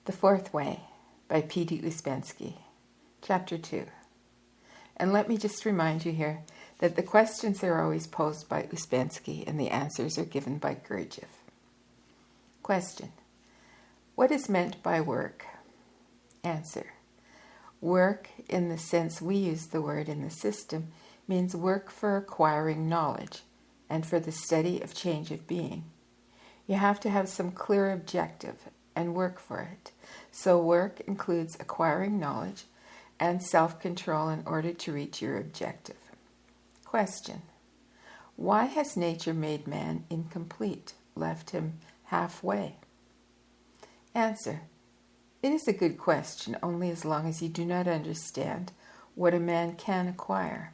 The Fourth Way by P.D. Ouspensky, Chapter 2. And let me just remind you here that the questions are always posed by Ouspensky and the answers are given by Gurdjieff. Question. What is meant by work? Answer. Work, in the sense we use the word in the system, means work for acquiring knowledge and for the study of change of being. You have to have some clear objective and work for it. So work includes acquiring knowledge and self-control in order to reach your objective. Question. Why has nature made man incomplete, left him halfway? Answer. It is a good question only as long as you do not understand what a man can acquire.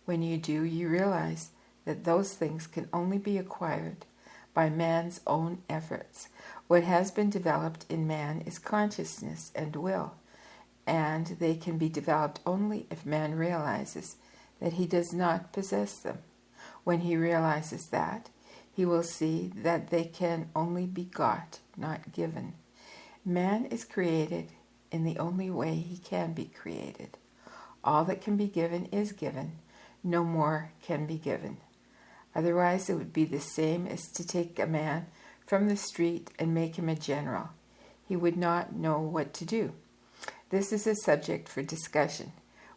When you do, you realize that those things can only be acquired by man's own efforts. What has been developed in man is consciousness and will, and they can be developed only if man realizes that he does not possess them. When he realizes that, he will see that they can only be got, not given. Man is created in the only way he can be created. All that can be given is given. No more can be given. Otherwise, it would be the same as to take a man from the street and make him a general. He would not know what to do. This is a subject for discussion.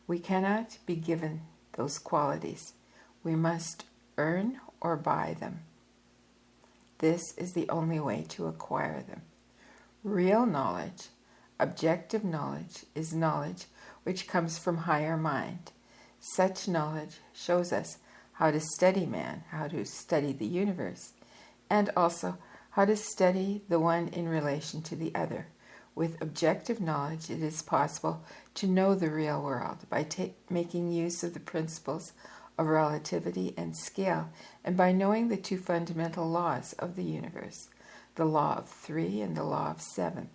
We cannot be given those qualities. We must earn or buy them. This is the only way to acquire them. Real knowledge, objective knowledge, is knowledge which comes from higher mind. Such knowledge shows us how to study man, how to study the universe, and also how to study the one in relation to the other. With objective knowledge, it is possible to know the real world by making use of the principles of relativity and scale, and by knowing the two fundamental laws of the universe, the law of 3 and the law of 7.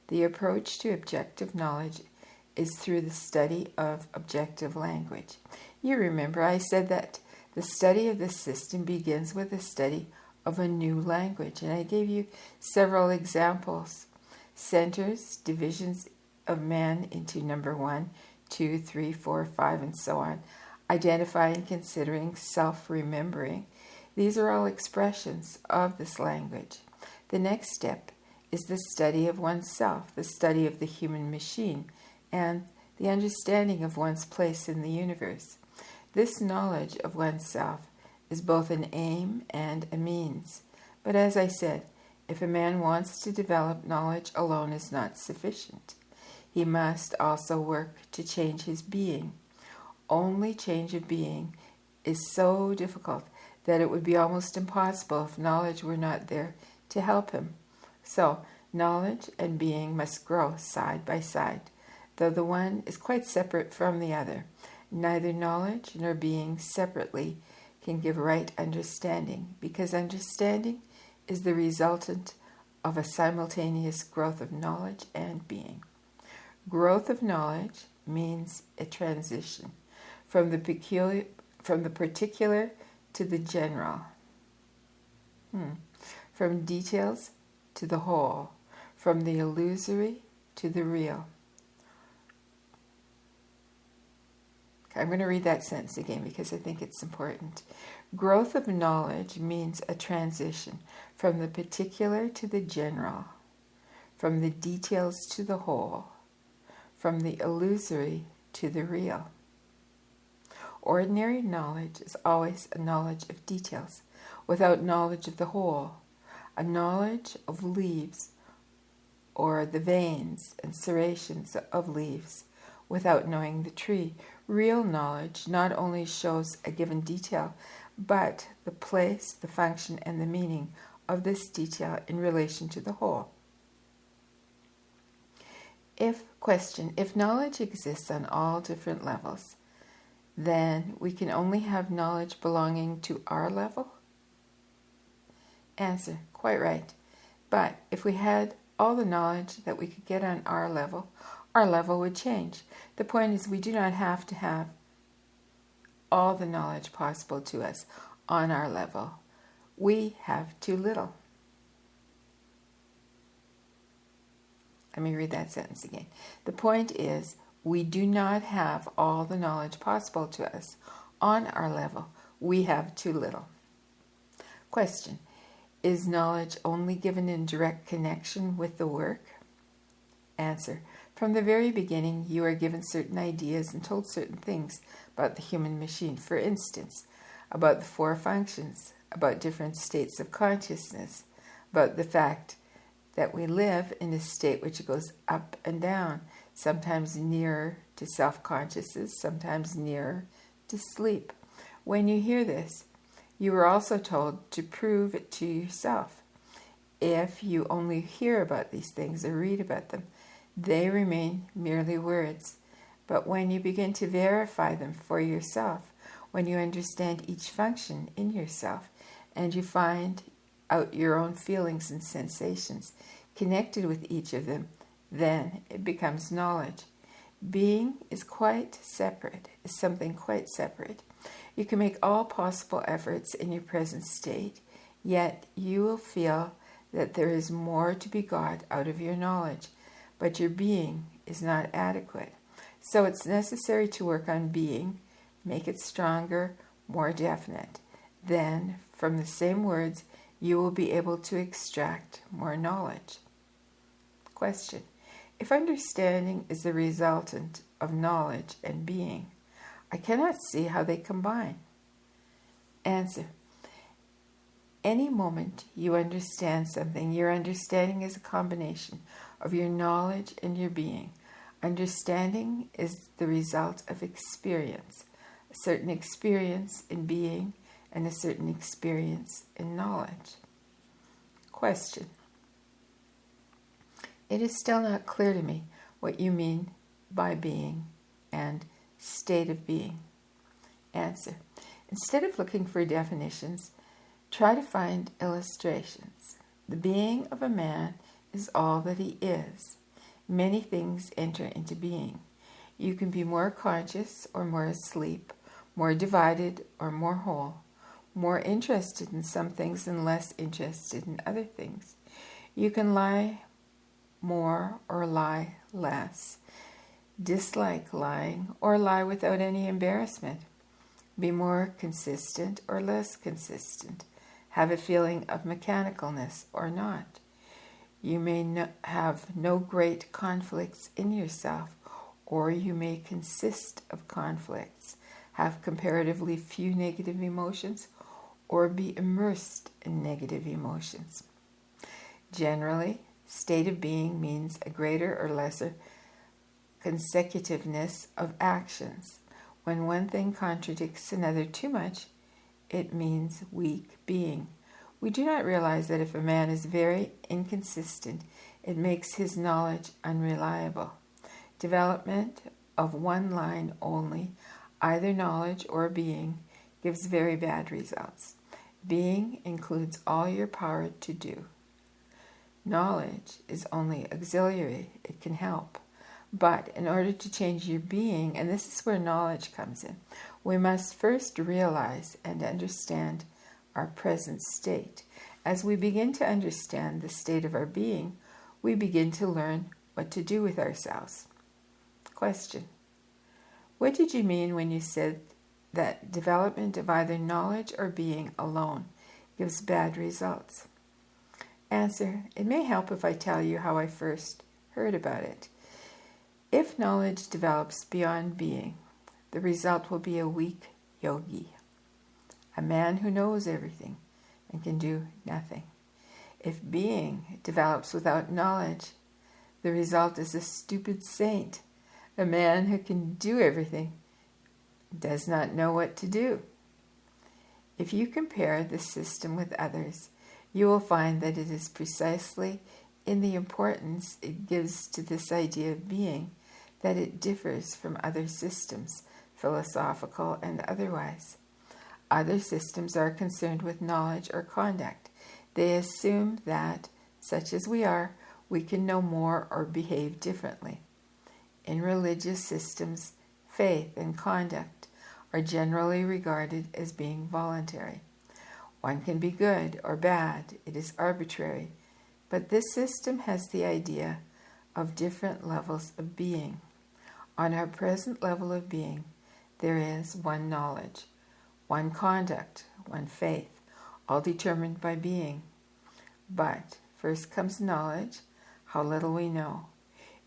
The approach to objective knowledge is through the study of objective language. You remember I said that the study of the system begins with the study of a new language, and I gave you several examples. Centers, divisions of man into number 1, 2, 3, 4, 5, and so on. Identifying, considering, self-remembering. These are all expressions of this language. The next step is the study of oneself, the study of the human machine, and the understanding of one's place in the universe. This knowledge of oneself is both an aim and a means. But as I said, if a man wants to develop, knowledge alone is not sufficient. He must also work to change his being. Only change of being is so difficult that it would be almost impossible if knowledge were not there to help him. So, knowledge and being must grow side by side, though the one is quite separate from the other. Neither knowledge nor being separately can give right understanding, because understanding is the resultant of a simultaneous growth of knowledge and being. Growth of knowledge means a transition from the particular to the general, from details to the whole, from the illusory to the real. I'm going to read that sentence again because I think it's important. Growth of knowledge means a transition from the particular to the general, from the details to the whole, from the illusory to the real. Ordinary knowledge is always a knowledge of details, without knowledge of the whole, a knowledge of leaves or the veins and serrations of leaves, without knowing the tree. Real knowledge not only shows a given detail, but the place, the function, and the meaning of this detail in relation to the whole. If knowledge exists on all different levels, then we can only have knowledge belonging to our level? Answer, quite right. But if we had all the knowledge that we could get on our level would change. The point is, we do not have to have all the knowledge possible to us on our level. We have too little. Let me read that sentence again. The point is, we do not have all the knowledge possible to us on our level. We have too little. Question. Is knowledge only given in direct connection with the work? Answer. From the very beginning, you are given certain ideas and told certain things about the human machine. For instance, about the four functions, about different states of consciousness, about the fact that we live in a state which goes up and down, sometimes nearer to self-consciousness, sometimes nearer to sleep. When you hear this, you are also told to prove it to yourself. If you only hear about these things or read about them, they remain merely words. But when you begin to verify them for yourself, when you understand each function in yourself, and you find out your own feelings and sensations connected with each of them, then it becomes knowledge. Being is quite separate, is something quite separate. You can make all possible efforts in your present state, yet you will feel that there is more to be got out of your knowledge, but your being is not adequate. So it's necessary to work on being, make it stronger, more definite. Then, from the same words, you will be able to extract more knowledge. Question. If understanding is the resultant of knowledge and being, I cannot see how they combine. Answer. Any moment you understand something, your understanding is a combination of your knowledge and your being. Understanding is the result of experience, a certain experience in being and a certain experience in knowledge. Question. It is still not clear to me what you mean by being and state of being. Answer. Instead of looking for definitions, try to find illustrations. The being of a man is all that he is. Many things enter into being. You can be more conscious or more asleep, more divided or more whole, more interested in some things and less interested in other things. You can lie more or lie less, dislike lying or lie without any embarrassment, be more consistent or less consistent, have a feeling of mechanicalness or not. You may have no great conflicts in yourself, or you may consist of conflicts, have comparatively few negative emotions, or be immersed in negative emotions. Generally, state of being means a greater or lesser consecutiveness of actions. When one thing contradicts another too much, it means weak being. We do not realize that if a man is very inconsistent, it makes his knowledge unreliable. Development of one line only, either knowledge or being, gives very bad results. Being includes all your power to do. Knowledge is only auxiliary, it can help. But in order to change your being, and this is where knowledge comes in, we must first realize and understand our present state. As we begin to understand the state of our being, we begin to learn what to do with ourselves. Question. What did you mean when you said that development of either knowledge or being alone gives bad results? Answer. It may help if I tell you how I first heard about it. If knowledge develops beyond being, the result will be a weak yogi, a man who knows everything and can do nothing. If being develops without knowledge, the result is a stupid saint, a man who can do everything, does not know what to do. If you compare this system with others, you will find that it is precisely in the importance it gives to this idea of being that it differs from other systems, philosophical and otherwise. Other systems are concerned with knowledge or conduct. They assume that, such as we are, we can know more or behave differently. In religious systems, faith and conduct are generally regarded as being voluntary. One can be good or bad, it is arbitrary, but this system has the idea of different levels of being. On our present level of being, there is one knowledge, one conduct, one faith, all determined by being. But first comes knowledge, how little we know.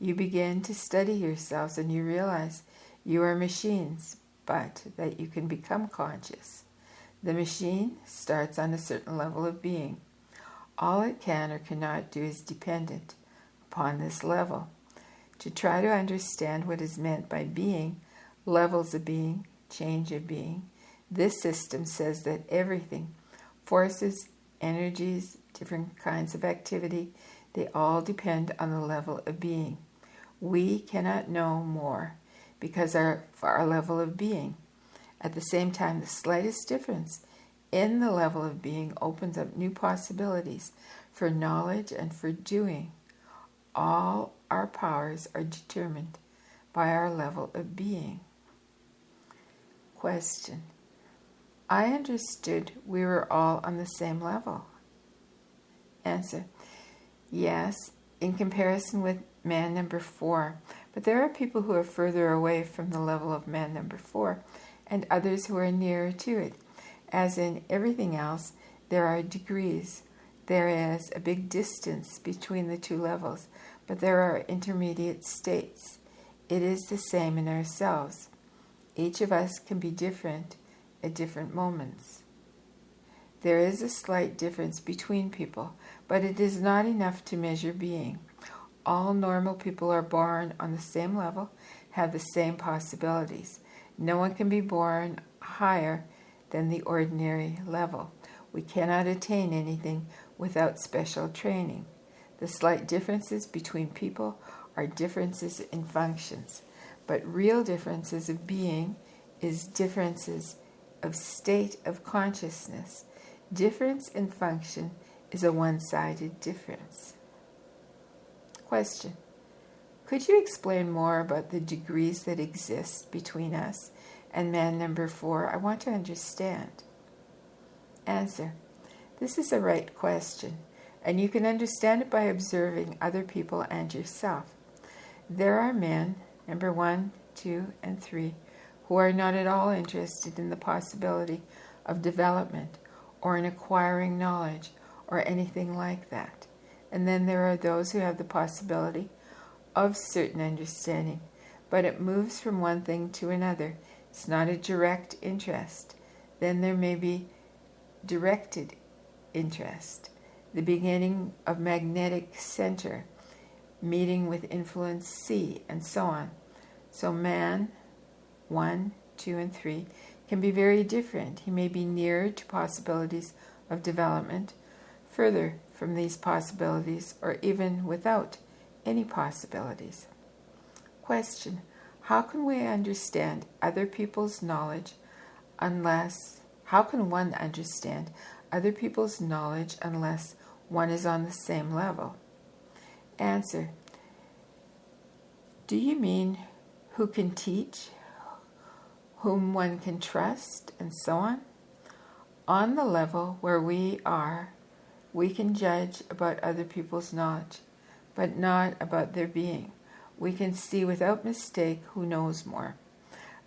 You begin to study yourselves and you realize you are machines, but that you can become conscious. The machine starts on a certain level of being. All it can or cannot do is dependent upon this level. To try to understand what is meant by being, levels of being, change of being, this system says that everything, forces, energies, different kinds of activity, they all depend on the level of being. We cannot know more because of our level of being. At the same time, the slightest difference in the level of being opens up new possibilities for knowledge and for doing. All our powers are determined by our level of being. Question. I understood we were all on the same level. Answer. Yes, in comparison with man number 4, but there are people who are further away from the level of man number 4 and others who are nearer to it. As in everything else, there are degrees. There is a big distance between the two levels, but there are intermediate states. It is the same in ourselves. Each of us can be different at different moments. There is a slight difference between people, but it is not enough to measure being. All normal people are born on the same level, have the same possibilities. No one can be born higher than the ordinary level. We cannot attain anything without special training. The slight differences between people are differences in functions, but real differences of being is differences of state of consciousness. Difference in function is a one-sided difference. Question. Could you explain more about the degrees that exist between us and man number 4? I want to understand. Answer. This is a right question, and you can understand it by observing other people and yourself. There are men, number 1, 2, and 3, who are not at all interested in the possibility of development or in acquiring knowledge or anything like that. And then there are those who have the possibility of certain understanding, but it moves from one thing to another. It's not a direct interest. Then there may be directed interest, the beginning of magnetic center, meeting with influence C, and so on. So man, 1, 2, and 3, can be very different. He may be nearer to possibilities of development, further from these possibilities, or even without any possibilities. Question. How can we understand other people's knowledge how can one understand other people's knowledge unless one is on the same level? Answer. Do you mean who can teach, whom one can trust, and so on? On the level where we are, we can judge about other people's knowledge, but not about their being. We can see without mistake who knows more.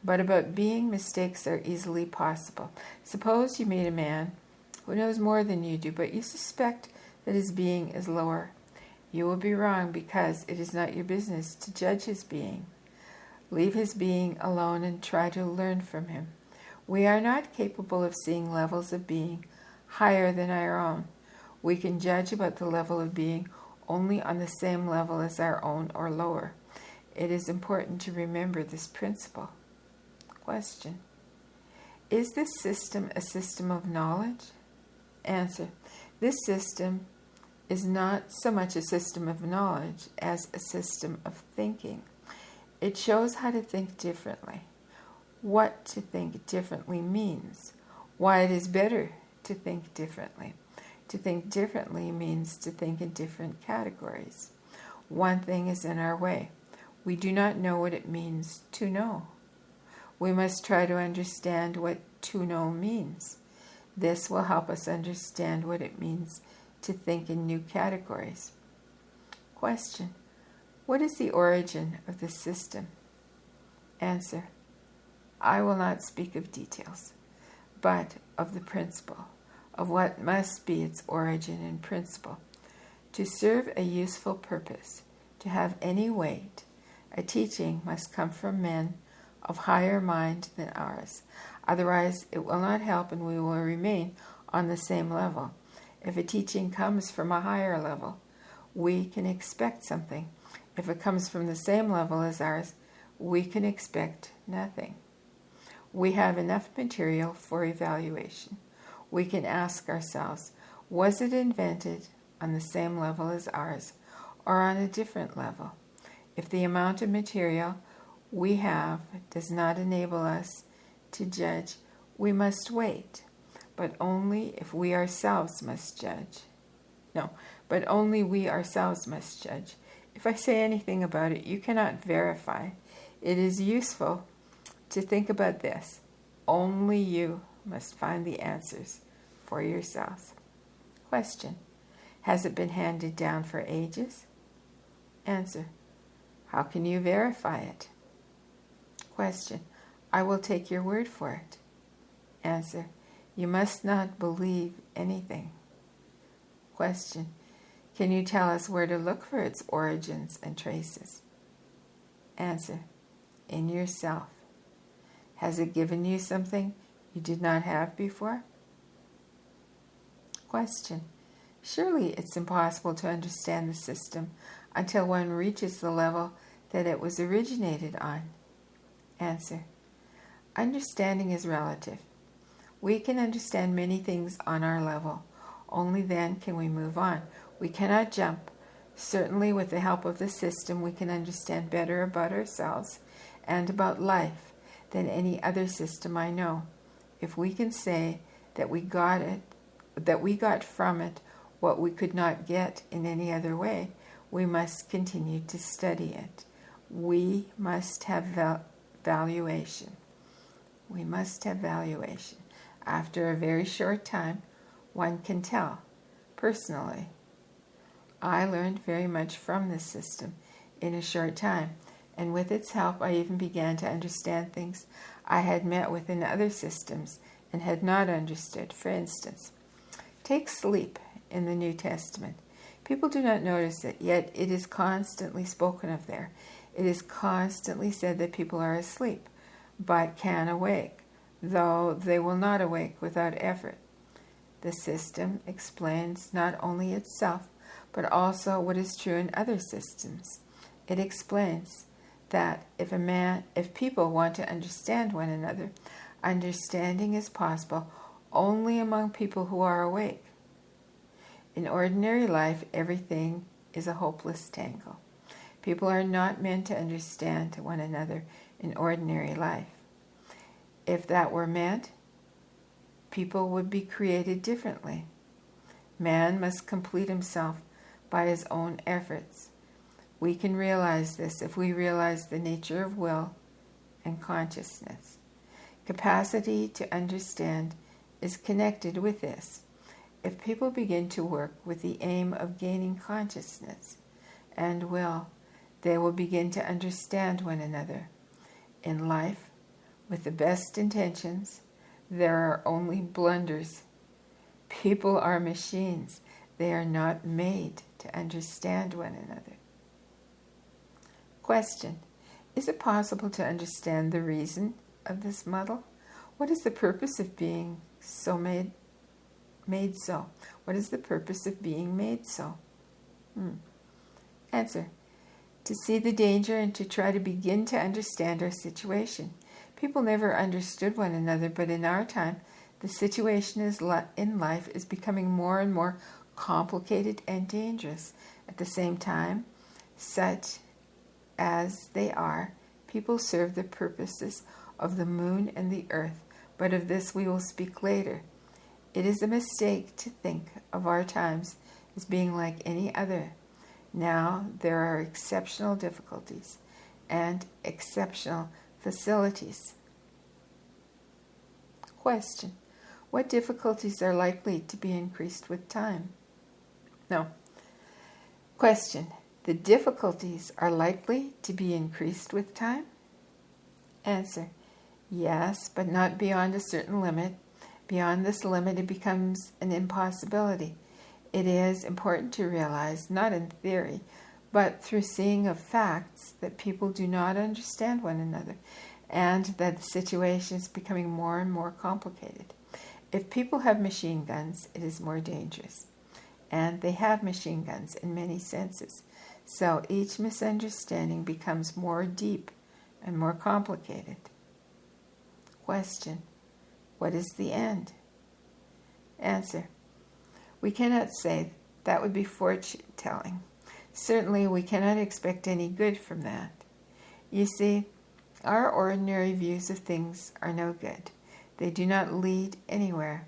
But about being, mistakes are easily possible. Suppose you meet a man who knows more than you do, but you suspect that his being is lower. You will be wrong because it is not your business to judge his being. Leave his being alone and try to learn from him. We are not capable of seeing levels of being higher than our own. We can judge about the level of being only on the same level as our own or lower. It is important to remember this principle. Question. Is this system a system of knowledge? Answer. This system is not so much a system of knowledge as a system of thinking. It shows how to think differently, what to think differently means, why it is better to think differently. To think differently means to think in different categories. One thing is in our way. We do not know what it means to know. We must try to understand what to know means. This will help us understand what it means to think in new categories. Question. What is the origin of this system? Answer. I will not speak of details, but of the principle, of what must be its origin and principle. To serve a useful purpose, to have any weight, a teaching must come from men of higher mind than ours. Otherwise, it will not help and we will remain on the same level. If a teaching comes from a higher level, we can expect something. If it comes from the same level as ours, we can expect nothing. We have enough material for evaluation. We can ask ourselves, was it invented on the same level as ours or on a different level? If the amount of material we have does not enable us to judge, we must wait, but only if we ourselves must judge. But only we ourselves must judge. If I say anything about it, you cannot verify. It is useful to think about this. Only you must find the answers for yourselves. Question. Has it been handed down for ages? Answer. How can you verify it? Question. I will take your word for it. Answer. You must not believe anything. Question. Can you tell us where to look for its origins and traces? Answer. In yourself. Has it given you something you did not have before? Question. Surely it's impossible to understand the system until one reaches the level that it was originated on. Answer. Understanding is relative. We can understand many things on our level. Only then can we move on. We cannot jump. Certainly with the help of the system we can understand better about ourselves and about life than any other system I know. If we can say that we got from it what we could not get in any other way, we must continue to study it. We must have valuation. We must have valuation. After a very short time, one can tell. Personally, I learned very much from this system in a short time, and with its help I even began to understand things I had met with in other systems and had not understood. For instance, take sleep in the New Testament. People do not notice it, yet it is constantly spoken of there. It is constantly said that people are asleep, but can awake, though they will not awake without effort. The system explains not only itself, but also what is true in other systems. It explains that if people want to understand one another, understanding is possible only among people who are awake. In ordinary life, everything is a hopeless tangle. People are not meant to understand one another in ordinary life. If that were meant, people would be created differently. Man must complete himself by his own efforts. We can realize this if we realize the nature of will and consciousness. Capacity to understand is connected with this. If people begin to work with the aim of gaining consciousness and will, they will begin to understand one another. In life, with the best intentions, there are only blunders. People are machines. They are not made to understand one another. Question. Is it possible to understand the reason of this muddle? What is the purpose of being so made so? What is the purpose of being made so? Answer. To see the danger and to try to begin to understand our situation. People never understood one another, but in our time, the situation in life is becoming more and more complicated and dangerous. At the same time, such as they are, people serve the purposes of the moon and the earth, but of this we will speak later. It is a mistake to think of our times as being like any other. Now there are exceptional difficulties and exceptional facilities. Question. What difficulties are likely to be increased with time? No. Question. The difficulties are likely to be increased with time? Answer: yes, but not beyond a certain limit. Beyond this limit, it becomes an impossibility. It is important to realize, not in theory, but through seeing of facts, that people do not understand one another, and that the situation is becoming more and more complicated. If people have machine guns, it is more dangerous. And they have machine guns in many senses. So each misunderstanding becomes more deep and more complicated. Question: what is the end? Answer: we cannot say. That would be fortune-telling. Certainly we cannot expect any good from that. You see, our ordinary views of things are no good. They do not lead anywhere.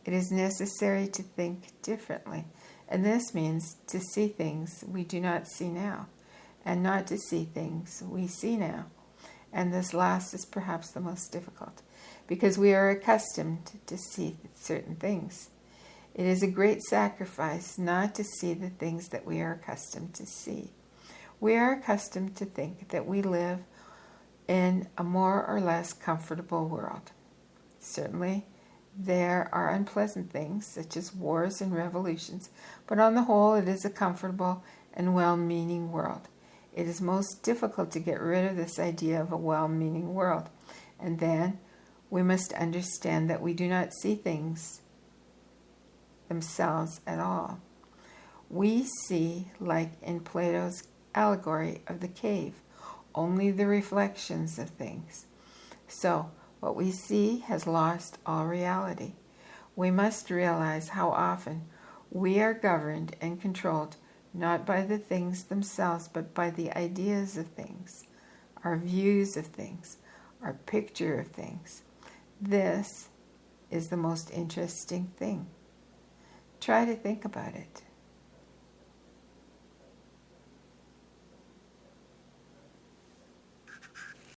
It is necessary to think differently, and this means to see things we do not see now, and not to see things we see now. And this last is perhaps the most difficult, because we are accustomed to see certain things. It is a great sacrifice not to see the things that we are accustomed to see. We are accustomed to think that we live in a more or less comfortable world. Certainly, there are unpleasant things, such as wars and revolutions, but on the whole it is a comfortable and well-meaning world. It is most difficult to get rid of this idea of a well-meaning world, and then we must understand that we do not see things themselves at all. We see, like in Plato's allegory of the cave, only the reflections of things. So, what we see has lost all reality. We must realize how often we are governed and controlled not by the things themselves, but by the ideas of things, our views of things, our picture of things. This is the most interesting thing. Try to think about it.